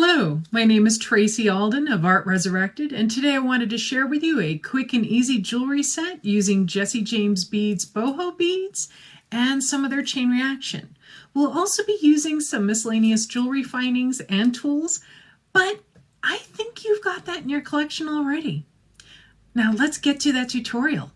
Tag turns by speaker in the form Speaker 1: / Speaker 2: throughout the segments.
Speaker 1: Hello, my name is Tracy Alden of Art Resurrected, and today I wanted to share with you a quick and easy jewelry set using Jesse James Beads boho beads and some of their chain reaction. We'll also be using some miscellaneous jewelry findings and tools, but I think you've got that in your collection already. Now let's get to that tutorial.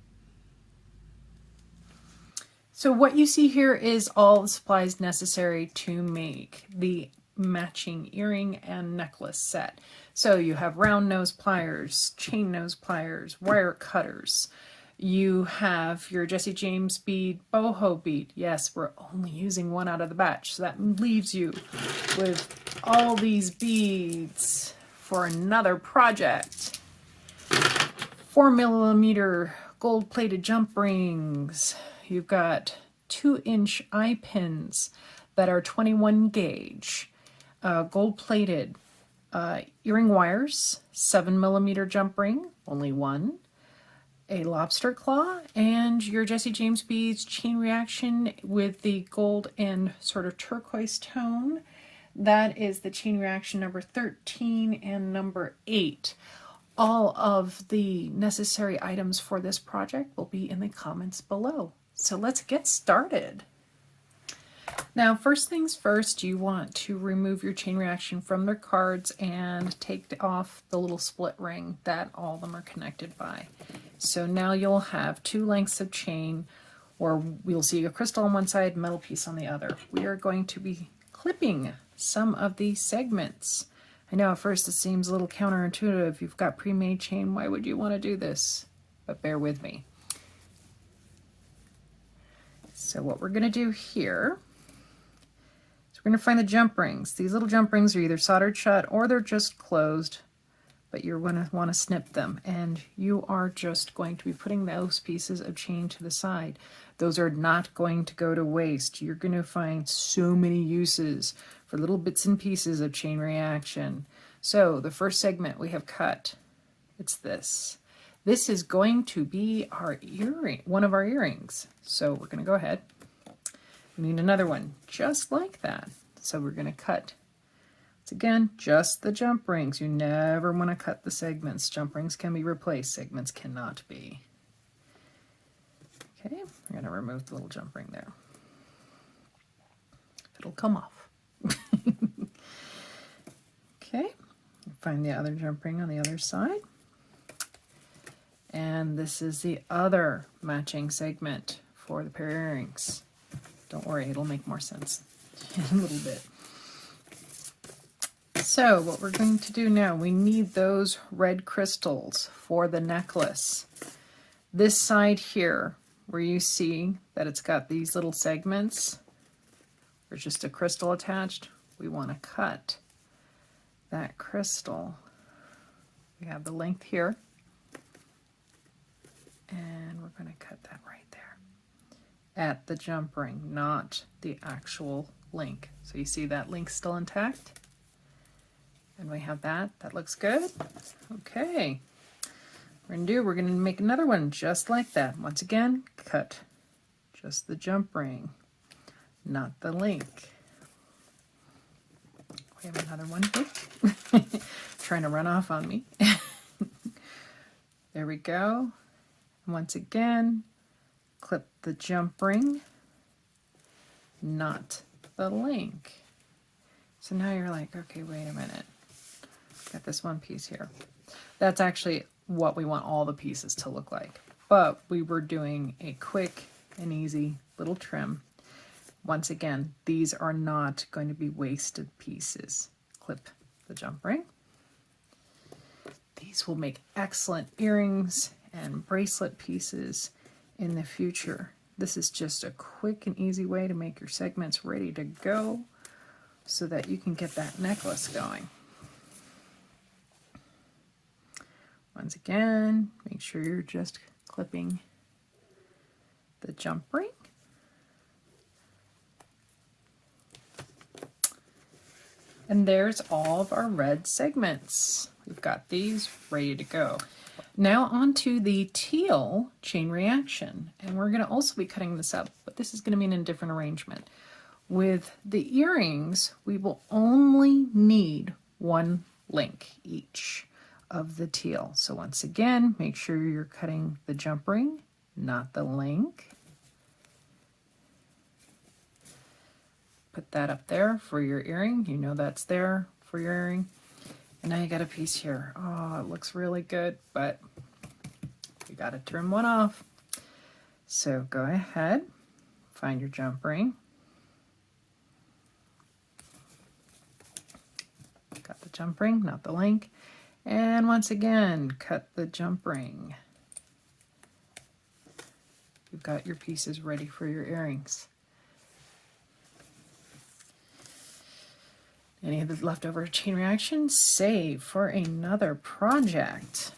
Speaker 1: So what you see here is all the supplies necessary to make the matching earring and necklace set. So you have round nose pliers, chain nose pliers, wire cutters. You have your Jesse James bead boho bead. Yes, we're only using one out of the batch, so that leaves you with all these beads for another project. 4mm gold-plated jump rings. You've got 2-inch eye pins that are 21 gauge. Gold-plated earring wires, 7mm jump ring, only one, a lobster claw, and your Jesse James beads chain reaction with the gold and sort of turquoise tone. That is the chain reaction number 13 and number 8. All of the necessary items for this project will be in the comments below. So let's get started. Now, first things first, you want to remove your chain reaction from their cards and take off the little split ring that all of them are connected by. So now you'll have 2 lengths of chain, or we'll see a crystal on one side, metal piece on the other. We are going to be clipping some of these segments. I know at first it seems a little counterintuitive. You've got pre-made chain, why would you want to do this? But bear with me. So what we're going to do here, we're going to find the jump rings. These little jump rings are either soldered shut or they're just closed, but you're going to want to snip them, and you are just going to be putting those pieces of chain to the side. Those are not going to go to waste. You're going to find so many uses for little bits and pieces of chain reaction. So the first segment we have cut, it's this. This is going to be our earring, one of our earrings. So we're going to go ahead. We need another one just like that. So we're going to cut, once again, just the jump rings. You never want to cut the segments. Jump rings can be replaced, segments cannot be. Okay, we're going to remove the little jump ring there. It'll come off. Okay, find the other jump ring on the other side. And this is the other matching segment for the pair of earrings. Don't worry, it'll make more sense in a little bit. So what we're going to do now, we need those red crystals for the necklace. This side here, where you see that it's got these little segments, there's just a crystal attached, we want to cut that crystal. We have the length here, and we're going to cut that right there at the jump ring, not the actual link. So you see that link still intact, and we have that. That looks good. Okay, we're going to make another one just like that. Once again, cut just the jump ring, not the link. We have another one. Trying to run off on me. There we go. Once again, clip the jump ring, not the link. So now you're like, okay, wait a minute. Got this one piece here. That's actually what we want all the pieces to look like. But we were doing a quick and easy little trim. Once again, these are not going to be wasted pieces. Clip the jump ring. These will make excellent earrings and bracelet pieces in the future. This is just a quick and easy way to make your segments ready to go so that you can get that necklace going. Once again, make sure you're just clipping the jump ring. And there's all of our red segments. We've got these ready to go. Now onto the teal chain reaction, and we're going to also be cutting this up, but this is going to be in a different arrangement. With the earrings, we will only need 1 link each of the teal. So once again, make sure you're cutting the jump ring, not the link. Put that up there for your earring. You know that's there for your earring. And now you got a piece here. Oh, it looks really good, but you got to trim one off. So go ahead, find your jump ring. Got the jump ring, not the link. And once again, cut the jump ring. You've got your pieces ready for your earrings. Any of the leftover chain reaction, save for another project.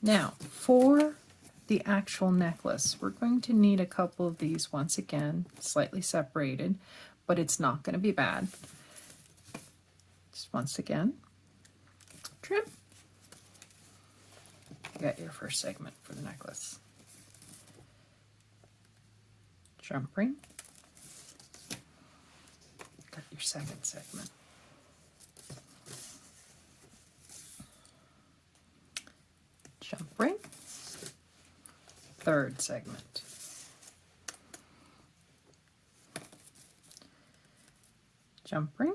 Speaker 1: Now, for the actual necklace, we're going to need a couple of these once again, slightly separated, but it's not going to be bad. Just once again, trim. You got your first segment for the necklace. Jump ring. Got your second segment. Jump ring. Third segment. Jump ring.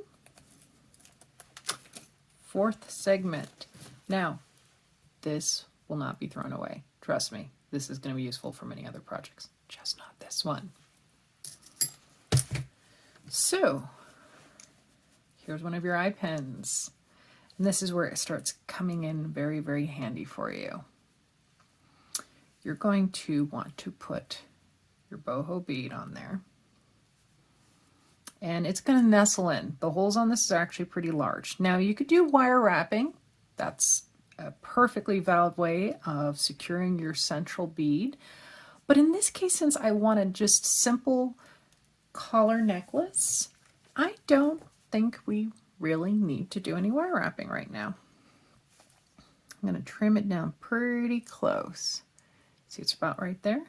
Speaker 1: Fourth segment. Now, this will not be thrown away. Trust me, this is going to be useful for many other projects, just not this one. So, here's one of your eye pens. And this is where it starts coming in very, very handy for you. You're going to want to put your boho bead on there. And it's going to nestle in. The holes on this are actually pretty large. Now you could do wire wrapping. That's a perfectly valid way of securing your central bead. But in this case, since I wanted just simple collar necklace, I don't think we really need to do any wire wrapping right now. I'm going to trim it down pretty close. See, it's about right there.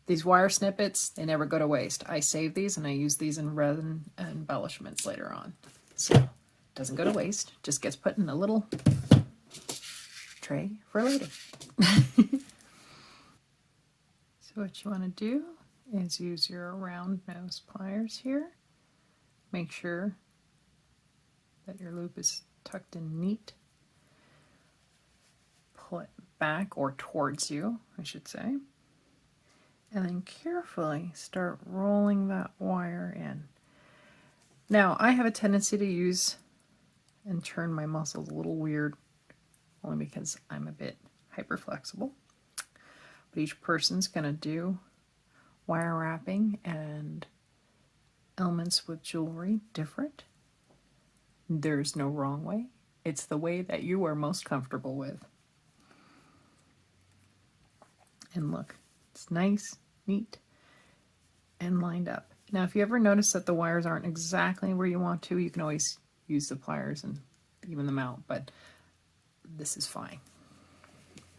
Speaker 1: These wire snippets, they never go to waste. I save these and I use these in resin embellishments later on. So it doesn't go to waste, just gets put in a little tray for later. So what you want to do is use your round nose pliers here. Make sure that your loop is tucked in neat. Pull it back or towards you, I should say. And then carefully start rolling that wire in. Now, I have a tendency to use and turn my muscles a little weird, only because I'm a bit hyper flexible. But each person's going to do wire wrapping and elements with jewelry different. There's no wrong way. It's the way that you are most comfortable with. And look, it's nice, neat, and lined up. Now, if you ever notice that the wires aren't exactly where you want to, you can always use the pliers and even them out, but this is fine.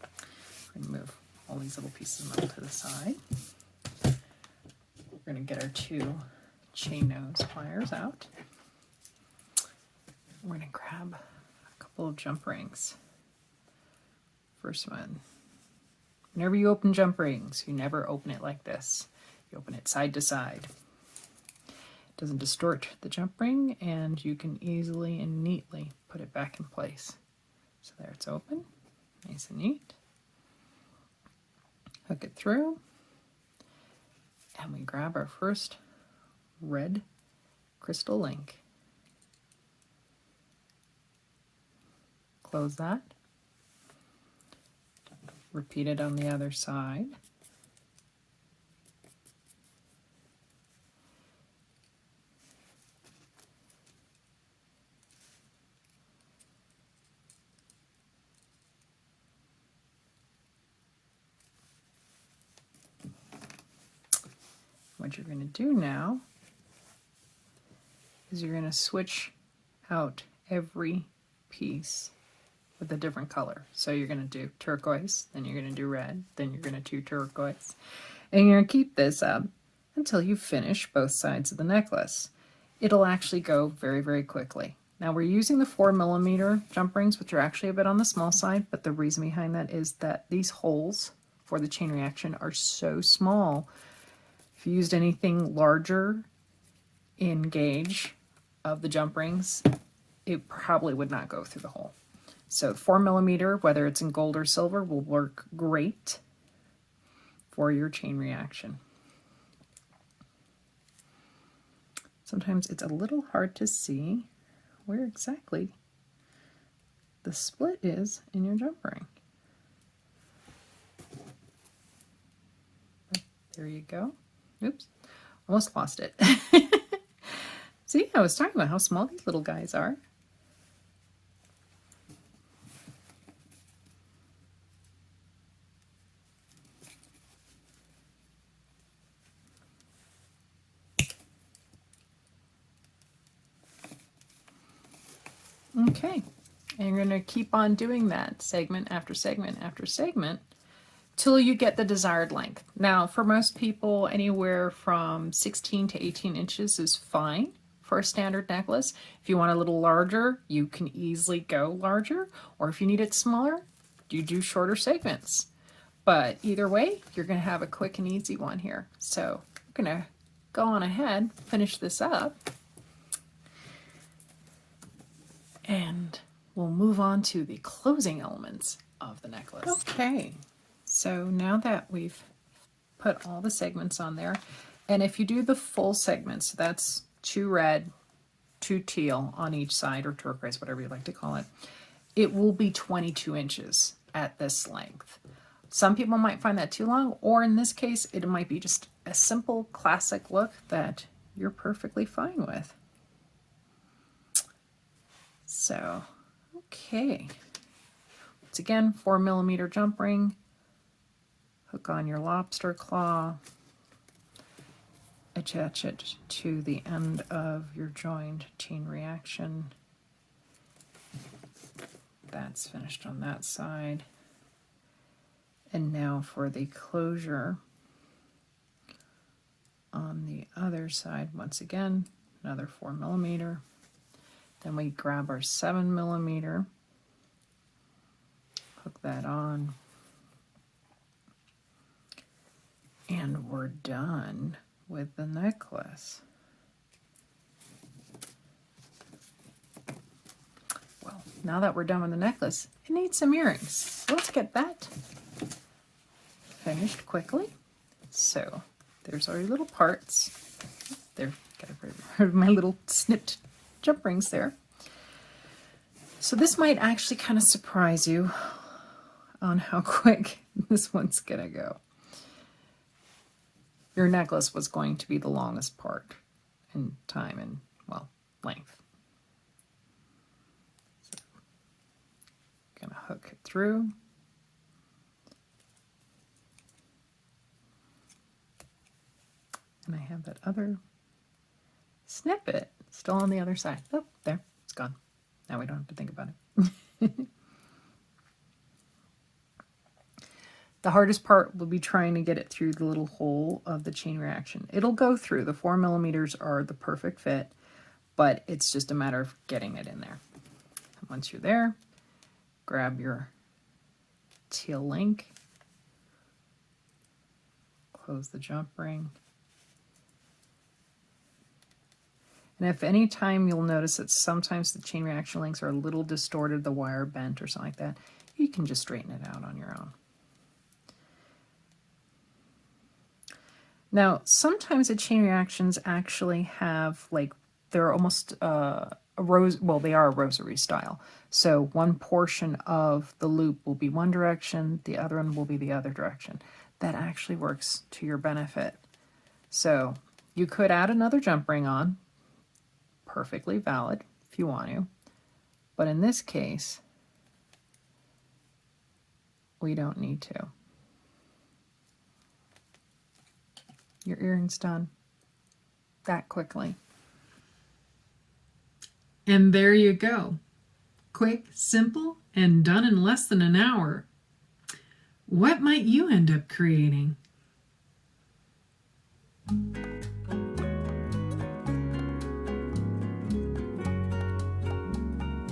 Speaker 1: We're going to move all these little pieces of metal to the side. We're going to get our 2 chain nose pliers out. We're going to grab a couple of jump rings. First one. Whenever you open jump rings, you never open it like this. You open it side to side. It doesn't distort the jump ring, and you can easily and neatly put it back in place. So there it's open, nice and neat. Hook it through, and we grab our first red crystal link. Close that. Repeat it on the other side. What you're going to do now is you're going to switch out every piece with a different color. So you're going to do turquoise, then you're going to do red, then you're going to do turquoise. And you're going to keep this up until you finish both sides of the necklace. It'll actually go very, very quickly. Now we're using the 4mm jump rings, which are actually a bit on the small side, but the reason behind that is that these holes for the chain reaction are so small. If you used anything larger in gauge of the jump rings, it probably would not go through the hole. So 4mm, whether it's in gold or silver, will work great for your chain reaction. Sometimes it's a little hard to see where exactly the split is in your jump ring. There you go. Oops, almost lost it. See, I was talking about how small these little guys are. Okay, and you're going to keep on doing that segment after segment after segment till you get the desired length. Now, for most people, anywhere from 16 to 18 inches is fine for a standard necklace. If you want a little larger, you can easily go larger, or if you need it smaller, you do shorter segments. But either way, you're going to have a quick and easy one here. So I'm going to go on ahead, finish this up, and we'll move on to the closing elements of the necklace. Okay, so now that we've put all the segments on there, and if you do the full segments, that's 2 red, 2 teal on each side, or turquoise, whatever you like to call it, it will be 22 inches at this length. Some people might find that too long, or in this case, it might be just a simple classic look that you're perfectly fine with. So, okay. Once again, 4mm jump ring, hook on your lobster claw, attach it to the end of your joined chain reaction. That's finished on that side. And now for the closure on the other side, once again, another 4mm. Then we grab our 7mm, hook that on, and we're done with the necklace. Well, now that we're done with the necklace, it needs some earrings. So let's get that finished quickly. So there's our little parts. There, got rid of my little snipped jump rings there. So this might actually kind of surprise you on how quick this one's gonna go. Your necklace was going to be the longest part in time and, well, length. So, gonna hook it through. And I have that other snippet still on the other side. Oh, there, it's gone. Now we don't have to think about it. The hardest part will be trying to get it through the little hole of the chain reaction. It'll go through. The 4mm are the perfect fit, but it's just a matter of getting it in there. Once you're there, grab your teal link, close the jump ring. And if any time you'll notice that sometimes the chain reaction links are a little distorted, the wire bent or something like that, you can just straighten it out on your own. Now, sometimes the chain reactions actually have, like, they're almost a rose, well, they are a rosary style. So one portion of the loop will be one direction, the other one will be the other direction. That actually works to your benefit. So you could add another jump ring on, perfectly valid if you want to, but in this case, we don't need to. Your earring's done that quickly. And there you go. Quick, simple, and done in less than an hour. What might you end up creating?